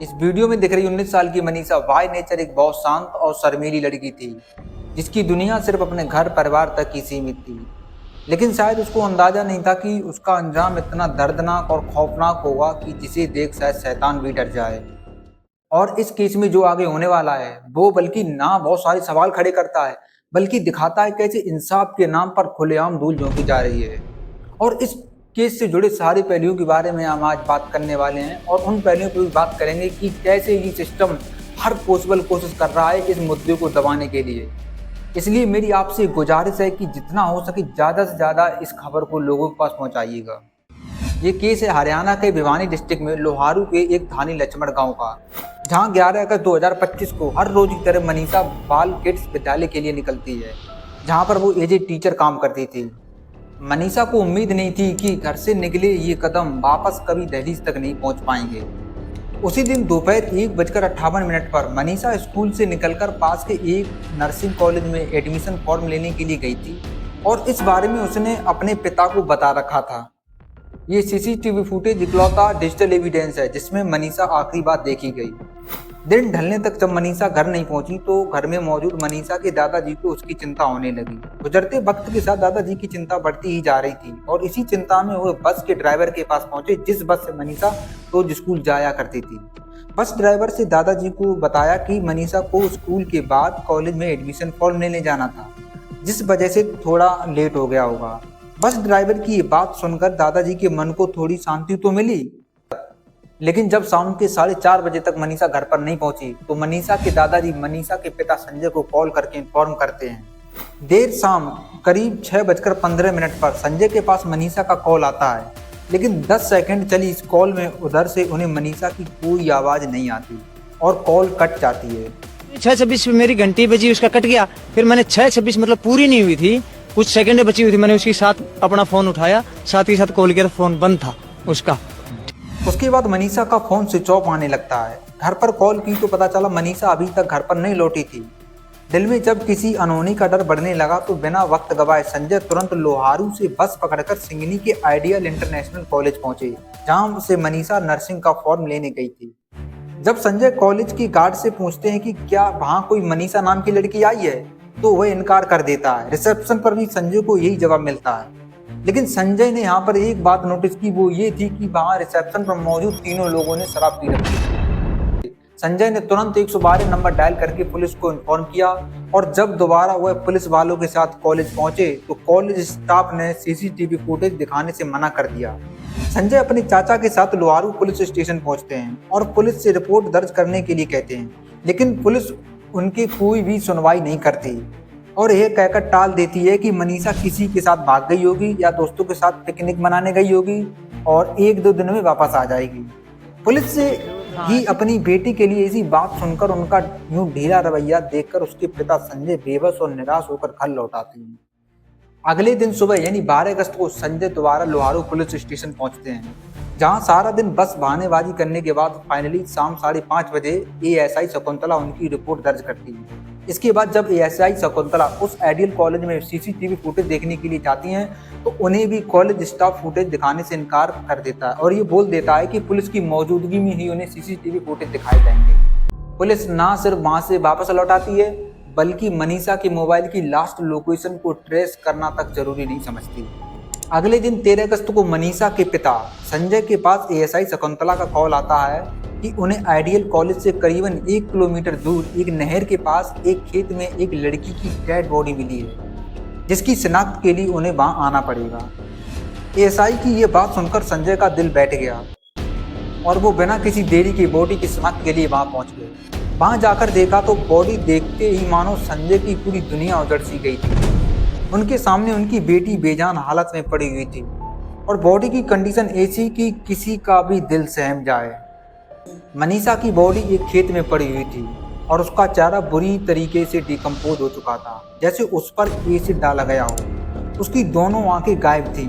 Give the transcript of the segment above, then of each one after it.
इस वीडियो में दिख रही 19 साल की मनीषा बाय नेचर एक बहुत शांत और शर्मीली लड़की थी, जिसकी दुनिया सिर्फ अपने घर परिवार तक ही सीमित थी। लेकिन शायद उसको अंदाजा नहीं था कि उसका अंजाम इतना दर्दनाक और खौफनाक होगा कि जिसे देख शायद शैतान भी डर जाए। और इस केस में जो आगे होने वाला है वो बल्कि ना बहुत सारे सवाल खड़े करता है, बल्कि दिखाता है कैसे इंसाफ के नाम पर खुलेआम धूल झोंकी जा रही है। और इस केस से जुड़े सारे पहलुओं के बारे में हम आज बात करने वाले हैं और उन पहलुओं पर भी बात करेंगे कि कैसे ये सिस्टम हर पॉसिबल कोशिश कर रहा है इस मुद्दे को दबाने के लिए। इसलिए मेरी आपसे गुजारिश है कि जितना हो सके ज़्यादा से ज़्यादा इस खबर को लोगों के पास पहुंचाइएगा। ये केस है हरियाणा के भिवानी डिस्ट्रिक्ट में लोहारू के एक थानी लक्ष्मण गांव का, जहां 11 अगस्त 2025 को हर रोज की तरह मनीषा बाल किड्स विद्यालय के लिए निकलती है, जहां पर वो एज ए टीचर काम करती थी। मनीषा को उम्मीद नहीं थी कि घर से निकले ये कदम वापस कभी दहलीज तक नहीं पहुंच पाएंगे। उसी दिन दोपहर 1:58 पर मनीषा स्कूल से निकलकर पास के एक नर्सिंग कॉलेज में एडमिशन फॉर्म लेने के लिए गई थी और इस बारे में उसने अपने पिता को बता रखा था। ये सीसीटीवी फुटेज इकलौता डिजिटल एविडेंस है जिसमें मनीषा आखिरी बार देखी गई। दिन ढलने तक जब मनीषा घर नहीं पहुंची तो घर में मौजूद मनीषा के दादाजी को उसकी चिंता होने लगी। गुजरते वक्त के साथ दादाजी की चिंता बढ़ती ही जा रही थी और इसी चिंता में वो बस के ड्राइवर के पास पहुंचे जिस बस से मनीषा रोज स्कूल जाया करती थी। बस ड्राइवर से दादाजी को बताया कि मनीषा को स्कूल के बाद कॉलेज में एडमिशन फॉर्म लेने जाना था, जिस वजह से थोड़ा लेट हो गया होगा। बस ड्राइवर की ये बात सुनकर दादाजी के मन को थोड़ी शांति तो मिली, लेकिन जब शाम के 4:30 बजे तक मनीषा घर पर नहीं पहुंची तो मनीषा के दादाजी मनीषा के पिता संजय को कॉल करके इन्फॉर्म करते हैं। देर शाम करीब 6:15 पर संजय के पास मनीषा का कॉल आता है, लेकिन 10 सेकंड चली इस कॉल में उधर से उन्हें मनीषा की कोई आवाज नहीं आती और कॉल कट जाती है। 6:26 पे मेरी घंटी बजी, उसका कट गया। फिर मैंने 6:26 मतलब पूरी नहीं हुई थी, कुछ सेकंड बची हुई थी, मैंने उसके साथ अपना फोन उठाया, साथ ही साथ कॉल किया, फोन बंद था उसका। उसके बाद मनीषा का फोन स्विच ऑफ आने लगता है। घर पर कॉल की तो पता चला मनीषा अभी तक घर पर नहीं लौटी थी। दिल में जब किसी अनहोनी का डर बढ़ने लगा तो बिना वक्त गवाए संजय तुरंत लोहारू से बस पकड़कर सिंगनी के आइडियल इंटरनेशनल कॉलेज पहुंचे, जहां से मनीषा नर्सिंग का फॉर्म लेने गई थी। जब संजय कॉलेज की गार्ड से पूछते हैं कि क्या वहां कोई मनीषा नाम की लड़की आई है, तो वह इनकार कर देता है। रिसेप्शन पर भी संजय को यही जवाब मिलता है। लेकिन संजय ने यहाँ पर एक बात नोटिस की, वो ये थी कि वहां रिसेप्शन पर मौजूद तीनों लोगों ने शराब पी रखी थी। संजय ने तुरंत 112 नंबर डायल करके पुलिस को इन्फॉर्म किया और जब दोबारा वह पुलिस वालों के साथ कॉलेज पहुंचे तो कॉलेज स्टाफ ने सीसीटीवी फुटेज दिखाने से मना कर दिया। संजय अपने चाचा के साथ लोहारू पुलिस स्टेशन पहुंचते हैं और पुलिस से रिपोर्ट दर्ज करने के लिए कहते हैं, लेकिन पुलिस उनकी कोई भी सुनवाई नहीं करती और यह कहकर टाल देती है कि मनीषा किसी के साथ भाग गई होगी या दोस्तों के साथ पिकनिक मनाने गई होगी और 1-2 दिन में वापस आ जाएगी। पुलिस से ही अपनी बेटी के लिए इसी बात सुनकर उनका यूं ढीला रवैया देखकर उसके पिता संजय बेबस और निराश होकर घर लौट आते हैं। अगले दिन सुबह यानी 12 अगस्त को संजय दोबारा लोहारू पुलिस स्टेशन पहुंचते हैं, जहां सारा दिन बस बहानेबाजी करने के बाद फाइनली शाम 5:30 बजे एएसआई शकुंतला उनकी रिपोर्ट दर्ज करती है। इसके बाद जब एएसआई शकुंतला उस आइडियल कॉलेज में सीसीटीवी फुटेज देखने के लिए जाती हैं तो उन्हें भी कॉलेज स्टाफ फुटेज दिखाने से इनकार कर देता है और ये बोल देता है कि पुलिस की मौजूदगी में ही उन्हें सीसीटीवी फुटेज दिखाए जाएंगे। पुलिस ना सिर्फ वहां से वापस लौट आती है बल्कि मनीषा के मोबाइल की लास्ट लोकेशन को ट्रेस करना तक जरूरी नहीं समझती। अगले दिन 13 अगस्त को मनीषा के पिता संजय के पास एएसआई शकुंतला का कॉल आता है कि उन्हें आइडियल कॉलेज से करीबन 1 किलोमीटर दूर एक नहर के पास एक खेत में एक लड़की की डेड बॉडी मिली है, जिसकी शिनाख्त के लिए उन्हें वहां आना पड़ेगा। एएसआई की ये बात सुनकर संजय का दिल बैठ गया और वो बिना किसी देरी के बॉडी की शिनाख्त के लिए वहां पहुंच गए। वहां जाकर देखा तो बॉडी देखते ही मानो संजय की पूरी दुनिया उजड़ सी गई थी। उनके सामने उनकी बेटी बेजान हालत में पड़ी हुई थी और बॉडी की कंडीशन ऐसी कि किसी का भी दिल सहम जाए। मनीषा की बॉडी एक खेत में पड़ी हुई थी और उसका चेहरा बुरी तरीके से डिकम्पोज हो चुका था, जैसे उस पर एसिड डाला गया हो। उसकी दोनों आंखें गायब थीं।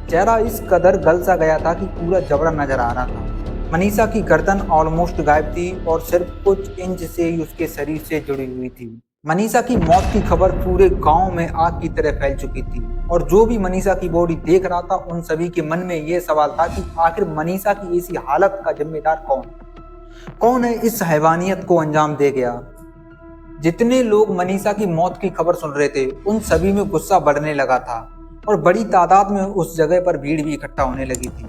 चेहरा इस कदर गल सा गया था कि पूरा जबड़ा नजर आ रहा था। मनीषा की गर्दन ऑलमोस्ट गायब थी और सिर्फ कुछ इंच से ही उसके शरीर से जुड़ी हुई थी। मनीषा की मौत की खबर पूरे गांव में आग की तरह फैल चुकी थी और जो भी मनीषा की बॉडी देख रहा था उन सभी के मन में ये सवाल था कि आखिर मनीषा की ऐसी हालत का जिम्मेदार कौन। कौन है इस हैवानियत को अंजाम दे गया? जितने लोग मनीषा की मौत की खबर सुन रहे थे उन सभी में गुस्सा बढ़ने लगा था और बड़ी तादाद में उस जगह पर भीड़ भी इकट्ठा होने लगी थी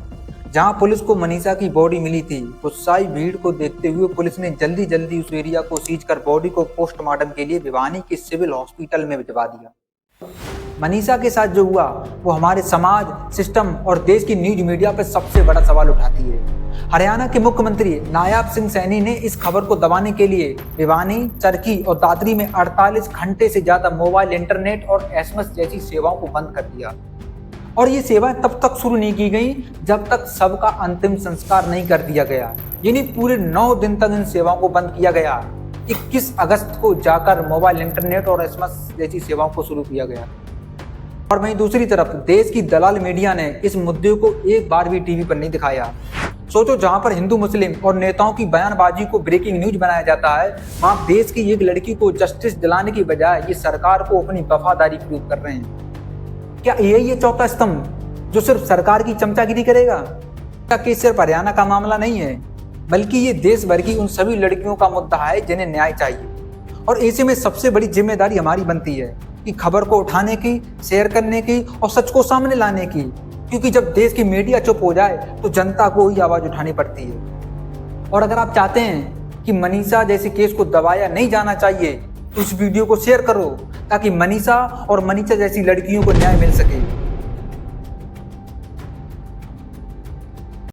जहां पुलिस को मनीषा की बॉडी मिली थी। गुस्साई भीड़ को देखते हुए पुलिस ने जल्दी जल्दी उस एरिया को सीज कर बॉडी को पोस्टमार्टम के लिए भिवानी के सिविल हॉस्पिटल में भिजवा दिया। मनीषा के साथ जो हुआ वो हमारे समाज, सिस्टम और देश की न्यूज मीडिया पर सबसे बड़ा सवाल उठाती है। हरियाणा के मुख्यमंत्री नायब सिंह सैनी ने इस खबर को दबाने के लिए भिवानी, चरखी और दादरी में 48 घंटे से ज्यादा मोबाइल, इंटरनेट और एसएमएस जैसी सेवाओं को बंद कर दिया। और ये सेवाएं तब तक शुरू नहीं की गई जब तक सबका अंतिम संस्कार नहीं कर दिया गया। यानी पूरे 9 दिन तक इन सेवाओं को बंद किया गया। 21 अगस्त को जाकर मोबाइल, इंटरनेट और एसएमएस जैसी सेवाओं को शुरू किया गया। और वहीं दूसरी तरफ देश की दलाल मीडिया ने इस मुद्दे को एक बार भी टीवी पर नहीं दिखाया। सोचो, जहां पर हिंदू, मुस्लिम और नेताओं की बयानबाजी को ब्रेकिंग न्यूज बनाया जाता है, वहां देश की एक लड़की को जस्टिस दिलाने की बजाय ये सरकार को अपनी वफादारी प्रूव कर रहे हैं। क्या यही है चौथा स्तंभ जो सिर्फ सरकार की चमचागिरी करेगा? क्या केस सिर्फ हरियाणा का मामला नहीं है, बल्कि ये देश भर की उन सभी लड़कियों का मुद्दा है जिन्हें न्याय चाहिए। और ऐसे में सबसे बड़ी जिम्मेदारी हमारी बनती है कि खबर को उठाने की, शेयर करने की और सच को सामने लाने की, क्योंकि जब देश की मीडिया चुप हो जाए तो जनता को ही आवाज उठानी पड़ती है। और अगर आप चाहते हैं कि मनीषा जैसे केस को दबाया नहीं जाना चाहिए तो इस वीडियो को शेयर करो ताकि मनीषा और मनीषा जैसी लड़कियों को न्याय मिल सके।